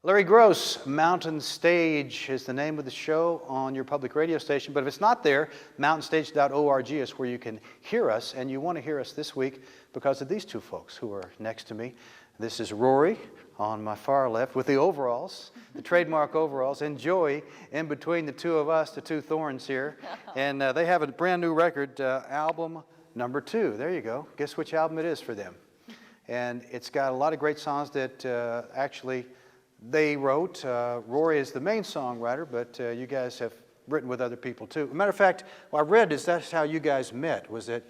Larry Gross, Mountain Stage is the name of the show on your public radio station. But if it's not there, mountainstage.org is where you can hear us. And you want to hear us this week because of these two folks who are next to me. This is Rory on my far left with the overalls, the trademark overalls, and Joey in between the two of us, the two thorns here. And they have a brand new record, album number 2. There you go. Guess which album it is for them. And it's got a lot of great songs that actually they wrote. Rory is the main songwriter, but you guys have written with other people too. As a matter of fact, what I read is that's how you guys met. Was it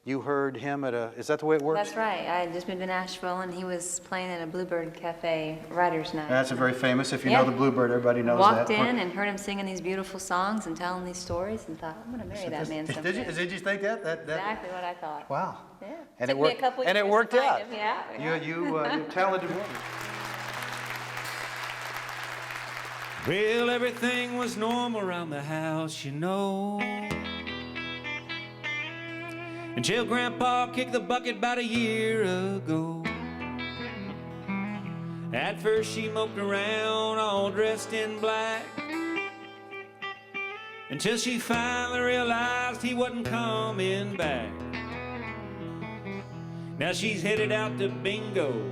you heard him at a, is that the way it works? That's right. I had just moved to Nashville and he was playing at a Bluebird Cafe writer's night. That's a very famous, if you know the Bluebird, everybody knows Walked that. Walked in and heard him singing these beautiful songs and telling these stories and thought, I'm going to marry that man someday. Did you think that? Exactly what I thought. Wow. Yeah. And Took me a couple and years it worked to find out. him. Yeah. You're a talented woman. Well, everything was normal around the house, you know, until Grandpa kicked the bucket about a year ago. At first she moped around all dressed in black, until she finally realized he wasn't coming back. Now she's headed out to bingo,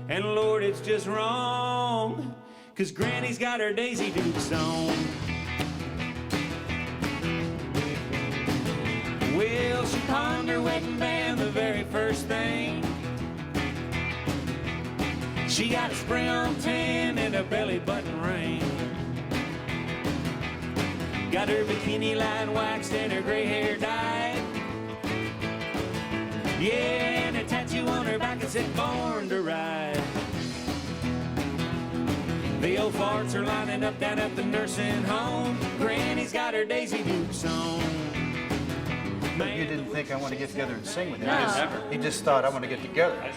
and Lord, it's just wrong, 'cause Granny's got her Daisy Dukes on. Well, she pawned her wedding band the very first thing. She got a spray-on tan and a belly button ring. Got her bikini line waxed and her gray hair dyed. Yeah, and a tattoo on her back that said "Born to Ride." The old farts are lining up down at the nursing home. Granny's got her Daisy Dukes on. But you didn't think I want to get together and sing with him. No. He just thought I want to get together. I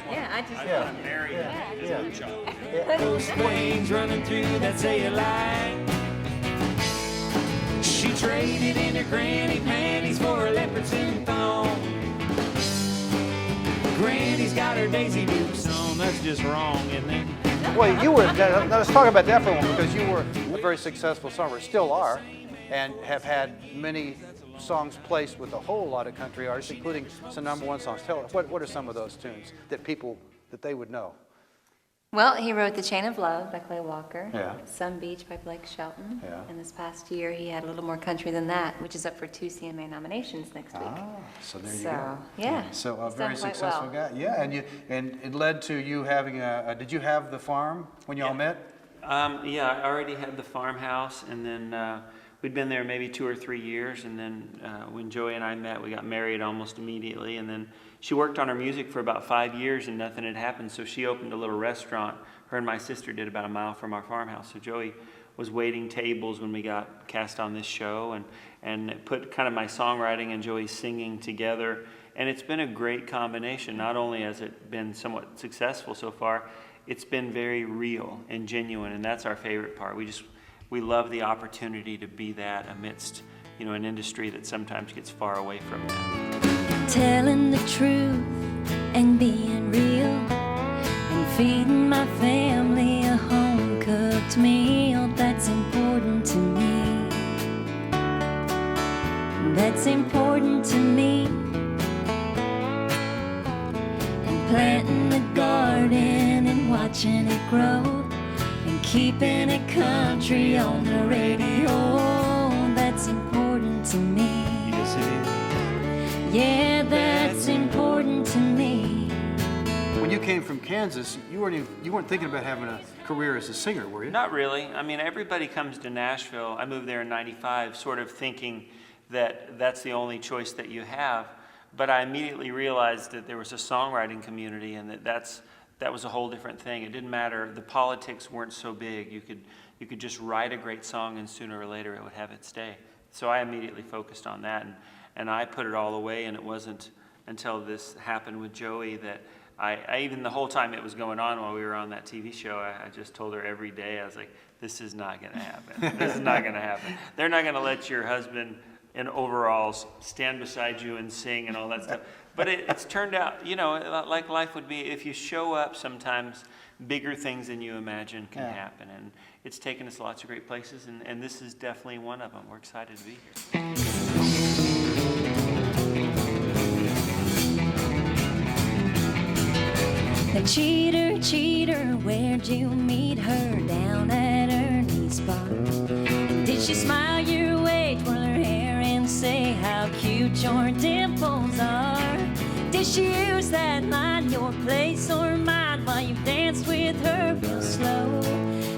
just Yeah. Marry Yeah. those flames running through that cellulite. She traded in her granny panties for her leopards and thong. Granny's got her Daisy Dukes on. That's just wrong, isn't it? Well, you were, now let's talk about that for a moment, because you were a very successful songwriter, still are, and have had many songs placed with a whole lot of country artists, including some #1 songs. Tell us, what are some of those tunes that people, that they would know? Well, he wrote The Chain of Love by Clay Walker, Yeah. Sun Beach by Blake Shelton, Yeah. and this past year he had a little more country than that, which is up for 2 CMA nominations next week. Ah, so there you So, go. yeah. So a He's very done quite successful well. guy. Yeah, and it led to you having did you have the farm when y'all met? Yeah, I already had the farmhouse, and then we'd been there maybe 2 or 3 years, and then when Joey and I met, we got married almost immediately, and then she worked on her music for about 5 years and nothing had happened, so she opened a little restaurant. Her and my sister did about a mile from our farmhouse, so Joey was waiting tables when we got cast on this show, and it put kind of my songwriting and Joey's singing together, and it's been a great combination. Not only has it been somewhat successful so far, it's been very real and genuine, and that's our favorite part. We love the opportunity to be that amidst, an industry that sometimes gets far away from that. Telling the truth and being real, and feeding my family a home-cooked meal. That's important to me. That's important to me. And planting the garden and watching it grow, and keeping it country on the radio. That's important to me. Yes, it is. Yeah, that's important to me. When you came from Kansas, you weren't thinking about having a career as a singer, were you? Not really. I mean, everybody comes to Nashville. I moved there in '95, sort of thinking that that's the only choice that you have. But I immediately realized that there was a songwriting community, and that was a whole different thing. It didn't matter. The politics weren't so big. You could just write a great song, and sooner or later it would have its day. So I immediately focused on that, and I put it all away. And it wasn't until this happened with Joey that I even the whole time it was going on while we were on that TV show, I just told her every day, I was like, this is not going to happen. This is not going to happen. They're not going to let your husband in overalls stand beside you and sing and all that stuff. But it's turned out, like life would be, if you show up sometimes bigger things than you imagine can Yeah. happen. And it's taken us lots of great places, and this is definitely one of them. We're excited to be here. The cheater, cheater, where'd you meet her? Down at Ernie's bar. And did she smile your way, twirl her hair and say how cute your dimples are? Did she use that line, your place or mine, while you danced with her real slow?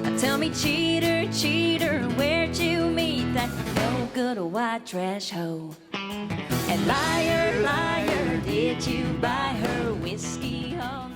Now tell me, cheater, cheater, where'd you meet that no good white trash hoe? And liar, liar, did you buy her whiskey all